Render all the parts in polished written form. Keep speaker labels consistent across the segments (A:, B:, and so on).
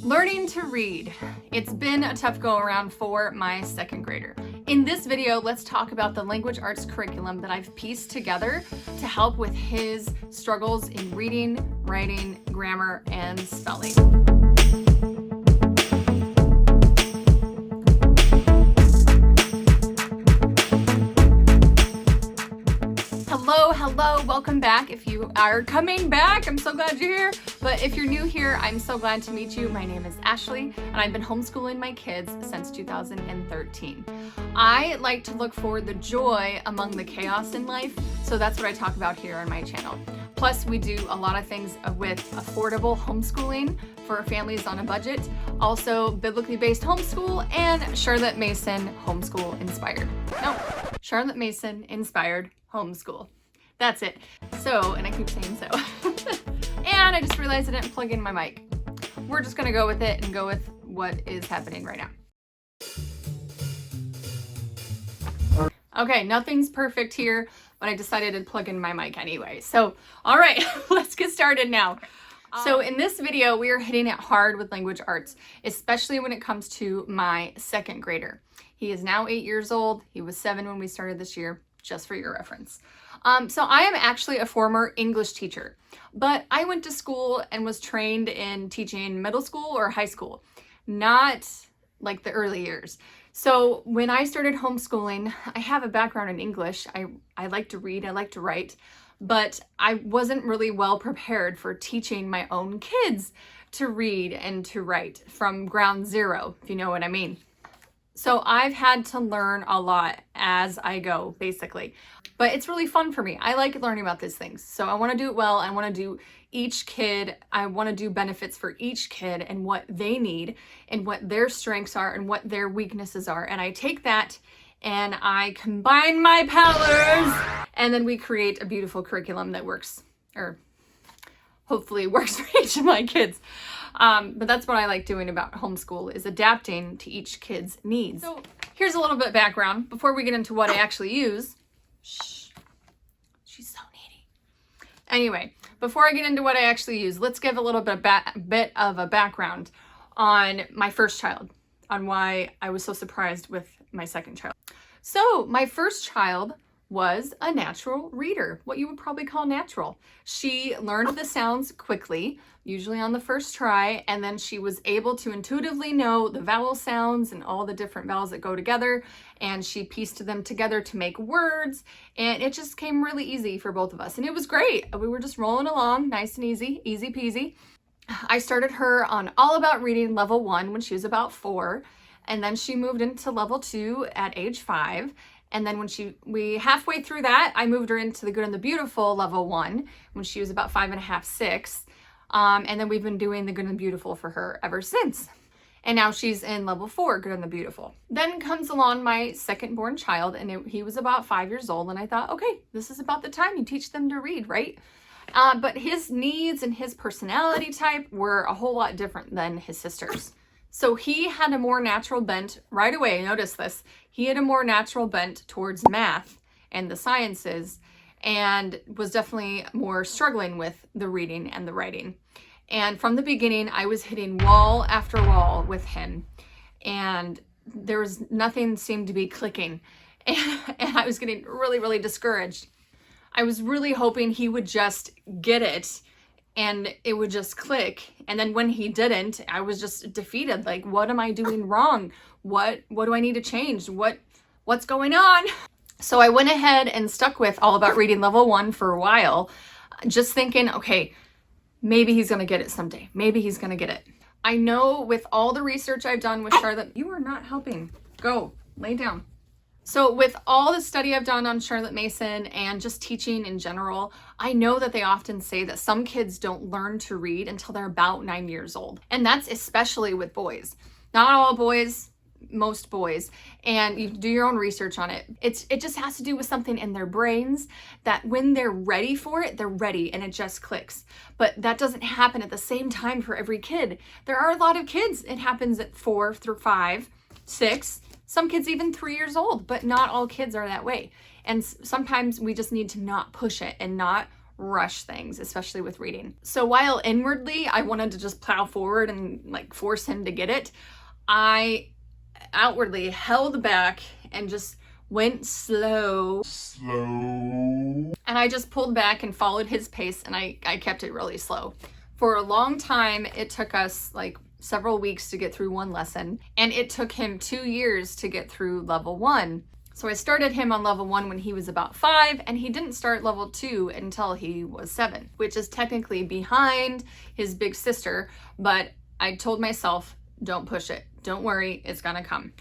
A: Learning to read. It's been a tough go around for my second grader. In this video, let's talk about the language arts curriculum that I've pieced together to help with his struggles in reading, writing, grammar, and spelling. Hello, welcome back. If you are coming back, I'm so glad you're here. But if you're new here, I'm so glad to meet you. My name is Ashley, and I've been homeschooling my kids since 2013. I like to look for the joy among the chaos in life, so that's what I talk about here on my channel. Plus, we do a lot of things with affordable homeschooling for families on a budget, also biblically based homeschool, and Charlotte Mason homeschool inspired. No, Charlotte Mason inspired homeschool. That's it. So, and I keep saying so. And I just realized I didn't plug in my mic. We're just gonna go with it and go with what is happening right now. Okay, nothing's perfect here, but I decided to plug in my mic anyway. So, all right, let's get started now. So in this video, we are hitting it hard with language arts, especially when it comes to my second grader. He is now 8 years old. He was 7 when we started this year, just for your reference. So I am actually a former English teacher, but I went to school and was trained in teaching middle school or high school, not like the early years. So when I started homeschooling, I have a background in English. I like to read, I like to write, but I wasn't really well prepared for teaching my own kids to read and to write from ground zero, if you know what I mean. So I've had to learn a lot as I go, basically. But it's really fun for me. I like learning about these things. So I want to do it well. I want to do each kid. I want to do benefits for each kid and what they need and what their strengths are and what their weaknesses are. And I take that and I combine my powers, and then we create a beautiful curriculum that works, or hopefully works for each of my kids. But that's what I like doing about homeschool, is adapting to each kid's needs. So here's a little bit of background before we get into what I actually use. Shh, she's so needy. Anyway, before I get into what I actually use, let's give a little bit of a background on my first child, on why I was so surprised with my second child. So my first child was a natural reader, what you would probably call natural. She learned the sounds quickly, usually on the first try, and then she was able to intuitively know the vowel sounds and all the different vowels that go together, and she pieced them together to make words, and it just came really easy for both of us, and it was great. We were just rolling along, nice and easy, easy peasy. I started her on All About Reading level 1 when she was about 4, and then she moved into level 2 at age 5. And then when we halfway through that, I moved her into the Good and the Beautiful level 1 when she was about 5 and a half, 6. And then we've been doing the Good and the Beautiful for her ever since. And now she's in level 4, Good and the Beautiful. Then comes along my second born child, and he was about 5 years old. And I thought, okay, this is about the time you teach them to read, right? But his needs and his personality type were a whole lot different than his sister's. So he had a more natural bent right away. Notice this. He had a more natural bent towards math and the sciences, and was definitely more struggling with the reading and the writing. And from the beginning, I was hitting wall after wall with him, and there was nothing seemed to be clicking. And I was getting really, really discouraged. I was really hoping he would just get it and it would just click. And then when he didn't, I was just defeated. Like, what am I doing wrong? What do I need to change? What's going on? So I went ahead and stuck with All About Reading level 1 for a while, just thinking, okay, maybe he's gonna get it someday. Maybe he's gonna get it. I know with all the research I've done with Charlotte, you are not helping. Go, lay down. So with all the study I've done on Charlotte Mason and just teaching in general, I know that they often say that some kids don't learn to read until they're about 9 years old. And that's especially with boys. Not all boys, most boys. And you do your own research on it. It just has to do with something in their brains that when they're ready for it, they're ready and it just clicks. But that doesn't happen at the same time for every kid. There are a lot of kids. It happens at 4 through 5, 6, some kids even 3 years old, but not all kids are that way. And sometimes we just need to not push it and not rush things, especially with reading. So while inwardly I wanted to just plow forward and like force him to get it, I outwardly held back and just went slow. And I just pulled back and followed his pace, and I kept it really slow. For a long time, it took us like several weeks to get through one lesson, and it took him 2 years to get through level 1. So I started him on level 1 when he was about 5, and he didn't start level 2 until he was 7, which is technically behind his big sister, but I told myself, don't push it. Don't worry, it's gonna come.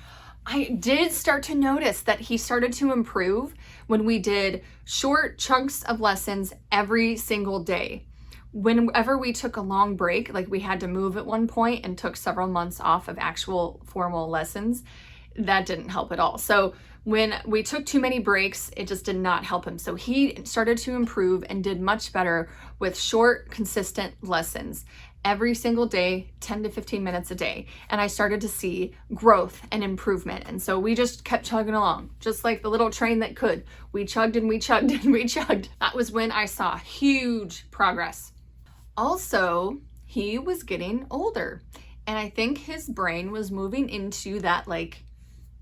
A: I did start to notice that he started to improve when we did short chunks of lessons every single day. Whenever we took a long break, like we had to move at one point and took several months off of actual formal lessons, that didn't help at all. So when we took too many breaks, it just did not help him. So he started to improve and did much better with short, consistent lessons every single day, 10 to 15 minutes a day. And I started to see growth and improvement. And so we just kept chugging along, just like the little train that could. We chugged and we chugged and we chugged. That was when I saw huge progress. Also, he was getting older, and I think his brain was moving into that like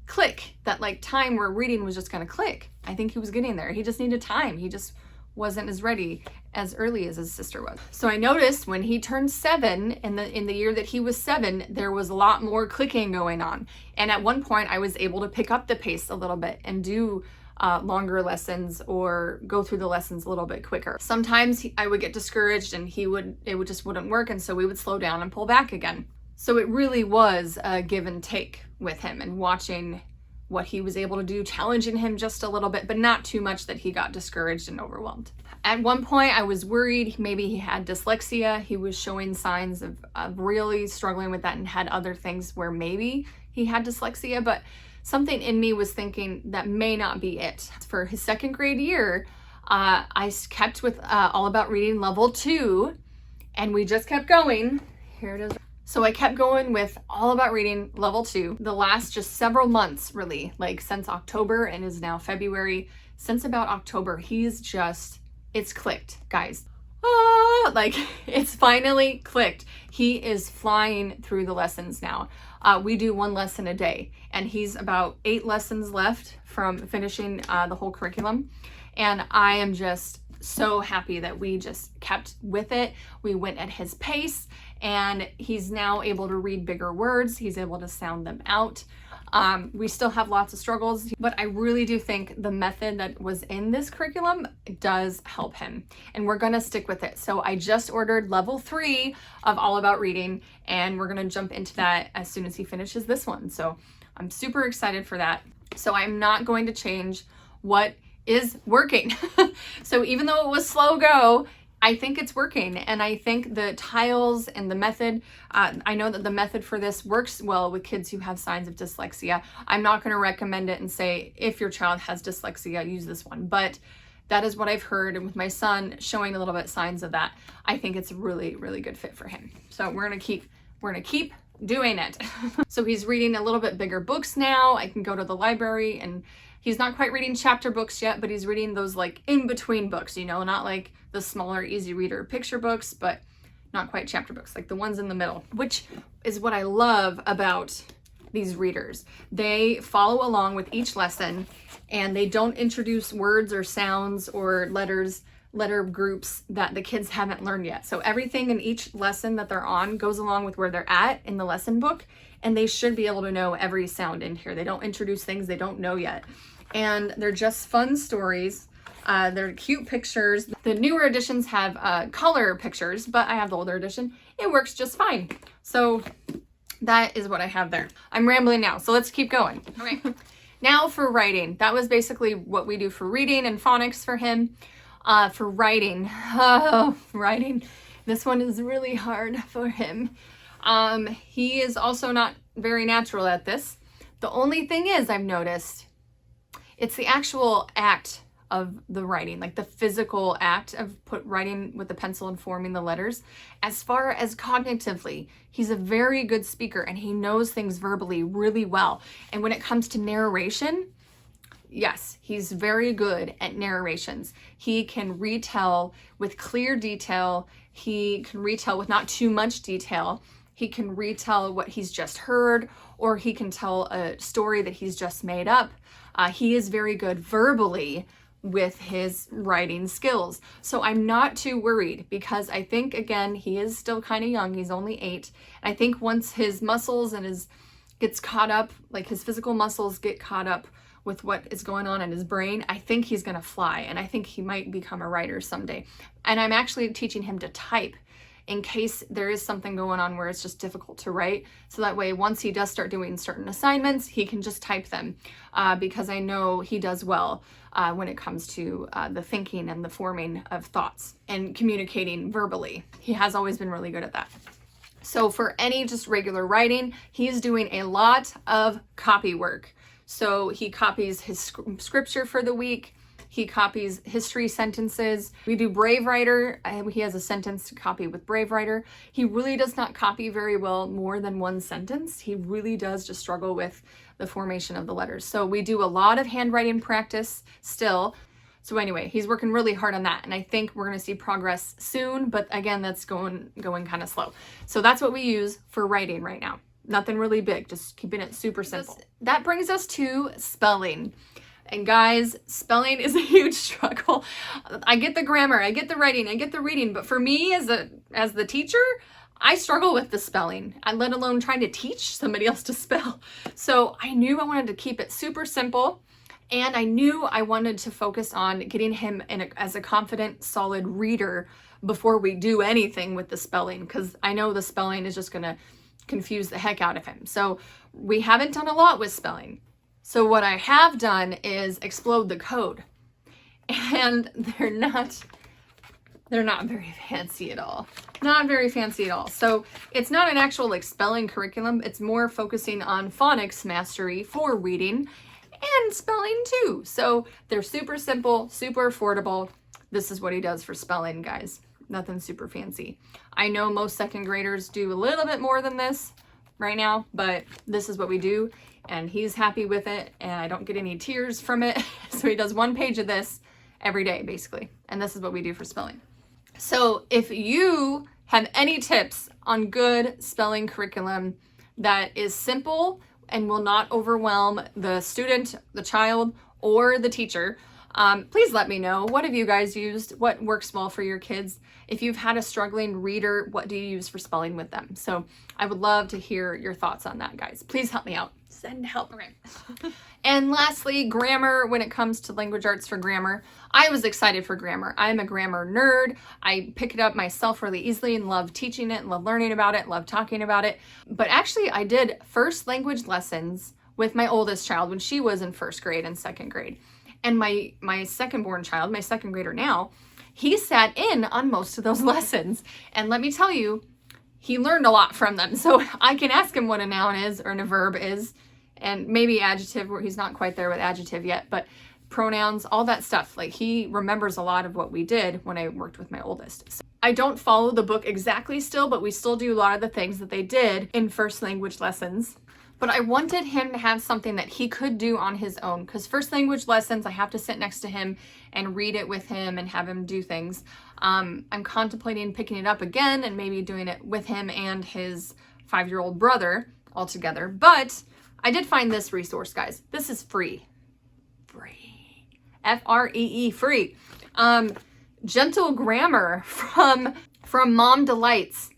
A: click, that like time where reading was just gonna click. I think he was getting there. He just needed time. He just wasn't as ready as early as his sister was. So I noticed when he turned 7, in the year that he was 7, there was a lot more clicking going on. And at one point I was able to pick up the pace a little bit and do longer lessons or go through the lessons a little bit quicker. Sometimes I would get discouraged and it just wouldn't work, and so we would slow down and pull back again. So it really was a give and take with him, and watching what he was able to do, challenging him just a little bit, but not too much that he got discouraged and overwhelmed. At one point I was worried maybe he had dyslexia. He was showing signs of really struggling with that and had other things where maybe he had dyslexia, but something in me was thinking that may not be it. For his 2nd grade year, I kept with All About Reading level 2, and we just kept going. Here it is. So I kept going with All About Reading level 2 the last just several months, really, like since October, and is now February. Since about October, it's clicked, guys. Like it's finally clicked. He is flying through the lessons now. We do 1 lesson a day, and he's about 8 lessons left from finishing the whole curriculum. And I am just so happy that we just kept with it. We went at his pace, and he's now able to read bigger words. He's able to sound them out. We still have lots of struggles, but I really do think the method that was in this curriculum does help him, and we're gonna stick with it. So I just ordered level 3 of All About Reading, and we're gonna jump into that as soon as he finishes this one. So I'm super excited for that. So I'm not going to change what is working. So even though it was slow go, I think it's working, and I think the tiles and the method, I know that the method for this works well with kids who have signs of dyslexia. I'm not going to recommend it and say if your child has dyslexia, use this one, but that is what I've heard, and with my son showing a little bit signs of that, I think it's a really, really good fit for him. So we're gonna keep doing it. So he's reading a little bit bigger books now. I can go to the library, and he's not quite reading chapter books yet, but he's reading those like in-between books, you know, not like the smaller, easy reader picture books, but not quite chapter books, like the ones in the middle, which is what I love about these readers. They follow along with each lesson, and they don't introduce words or sounds or letter groups that the kids haven't learned yet. So everything in each lesson that they're on goes along with where they're at in the lesson book, and they should be able to know every sound in here. They don't introduce things they don't know yet. And they're just fun stories. They're cute pictures. The newer editions have color pictures, but I have the older edition. It works just fine. So that is what I have there. I'm rambling now, so let's keep going. All right. Now for writing. That was basically what we do for reading and phonics for him. For writing, this one is really hard for him. He is also not very natural at this. The only thing is, I've noticed, it's the actual act of the writing, like the physical act of writing with the pencil and forming the letters. As far as cognitively, he's a very good speaker, and he knows things verbally really well. And when it comes to narration, yes, he's very good at narrations. He can retell with clear detail. He can retell with not too much detail. He can retell what he's just heard, or he can tell a story that he's just made up. He is very good verbally with his writing skills. So I'm not too worried, because I think, again, he is still kind of young. He's only 8. I think once his muscles and gets caught up, like his physical muscles get caught up with what is going on in his brain, I think he's gonna fly, and I think he might become a writer someday. And I'm actually teaching him to type in case there is something going on where it's just difficult to write. So that way, once he does start doing certain assignments, he can just type them, because I know he does well when it comes to the thinking and the forming of thoughts and communicating verbally. He has always been really good at that. So for any just regular writing, he's doing a lot of copy work. So he copies his scripture for the week. He copies history sentences. We do Brave Writer. He has a sentence to copy with Brave Writer. He really does not copy very well more than one sentence. He really does just struggle with the formation of the letters. So we do a lot of handwriting practice still. So anyway, he's working really hard on that, and I think we're going to see progress soon, but again, that's going kind of slow. So that's what we use for writing right now. Nothing really big, just keeping it super simple. That brings us to spelling. And guys, spelling is a huge struggle. I get the grammar, I get the writing, I get the reading, but for me as the teacher, I struggle with the spelling, let alone trying to teach somebody else to spell. So I knew I wanted to keep it super simple, and I knew I wanted to focus on getting him as a confident, solid reader before we do anything with the spelling, because I know the spelling is just gonna confuse the heck out of him. So we haven't done a lot with spelling. So what I have done is explode the code, and they're not very fancy at all. Not very fancy at all. So it's not an actual like spelling curriculum. It's more focusing on phonics mastery for reading and spelling too. So they're super simple, super affordable. This is what he does for spelling, guys. Nothing super fancy. I know most second graders do a little bit more than this right now, but this is what we do, and he's happy with it, and I don't get any tears from it. So he does 1 page of this every day, basically, and this is what we do for spelling. So if you have any tips on good spelling curriculum that is simple and will not overwhelm the student, the child, or the teacher, please let me know. What have you guys used? What works well for your kids? If you've had a struggling reader, what do you use for spelling with them? So I would love to hear your thoughts on that, guys. Please help me out. Send help. Okay. And lastly, grammar. When it comes to language arts for grammar, I was excited for grammar. I'm a grammar nerd. I pick it up myself really easily and love teaching it, and love learning about it, love talking about it. But actually, I did first language lessons with my oldest child when she was in 1st grade and 2nd grade. And my second born child, my 2nd grader now, he sat in on most of those lessons. And let me tell you, he learned a lot from them. So I can ask him what a noun is or a verb is, and maybe adjective, where he's not quite there with adjective yet, but pronouns, all that stuff. Like, he remembers a lot of what we did when I worked with my oldest. So I don't follow the book exactly still, but we still do a lot of the things that they did in first language lessons. But I wanted him to have something that he could do on his own, because first language lessons, I have to sit next to him and read it with him and have him do things. I'm contemplating picking it up again and maybe doing it with him and his 5-year-old brother all together. But I did find this resource, guys. This is free. Free. F-R-E-E, free. Gentle Grammar from Mom Delights.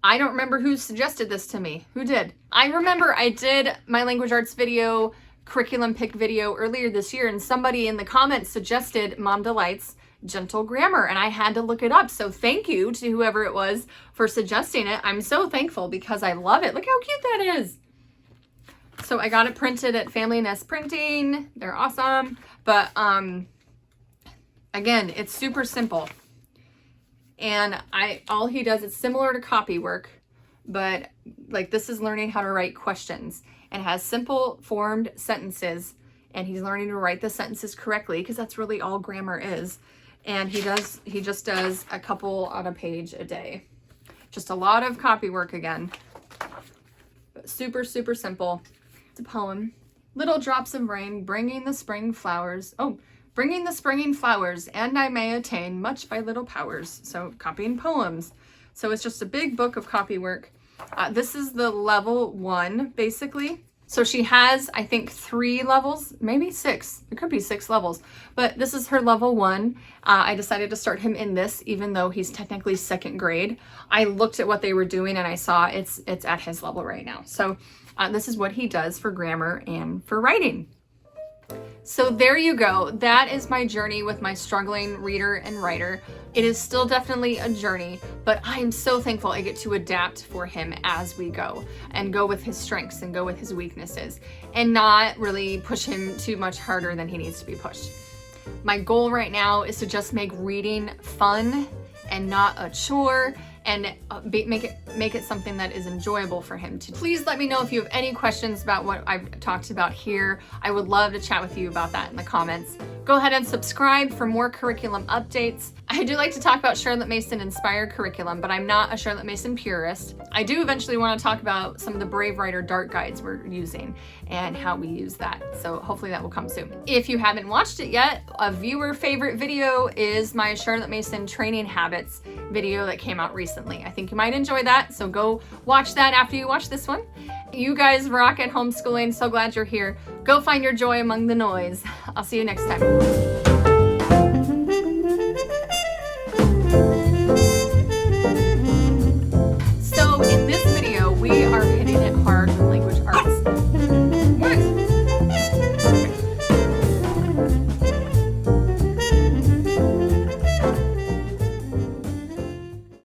A: I don't remember who suggested this to me. Who did? I remember I did my language arts video, curriculum pick video earlier this year, and somebody in the comments suggested Mom Delights Gentle Grammar, and I had to look it up. So thank you to whoever it was for suggesting it. I'm so thankful because I love it. Look how cute that is. So I got it printed at Family Nest Printing. They're awesome. But again, it's super simple. And all he does, it's similar to copy work, but like this is learning how to write questions, and has simple formed sentences, and he's learning to write the sentences correctly, because that's really all grammar is. And he just does a couple on a page a day. Just a lot of copy work again. But super, super simple. It's a poem Little drops of rain, bringing the spring flowers. Oh, bringing the springing flowers, and I may attain much by little powers. So copying poems. So it's just a big book of copy work. This is the level 1, basically. So she has, I think, 3 levels, maybe 6. It could be 6 levels, but this is her level 1. I decided to start him in this, even though he's technically 2nd grade. I looked at what they were doing and I saw it's at his level right now. So this is what he does for grammar and for writing. So there you go. That is my journey with my struggling reader and writer. It is still definitely a journey, but I am so thankful I get to adapt for him as we go and go with his strengths and go with his weaknesses and not really push him too much harder than he needs to be pushed. My goal right now is to just make reading fun and not a chore, and make it something that is enjoyable for him to do. Please let me know if you have any questions about what I've talked about here. I would love to chat with you about that in the comments. Go ahead and subscribe for more curriculum updates. I do like to talk about Charlotte Mason inspired curriculum, but I'm not a Charlotte Mason purist. I do eventually want to talk about some of the Brave Writer Dart guides we're using and how we use that. So hopefully that will come soon. If you haven't watched it yet, a viewer favorite video is my Charlotte Mason training habits video that came out recently. I think you might enjoy that, so go watch that after you watch this one. You guys rock at homeschooling. So glad you're here. Go find your joy among the noise. I'll see you next time.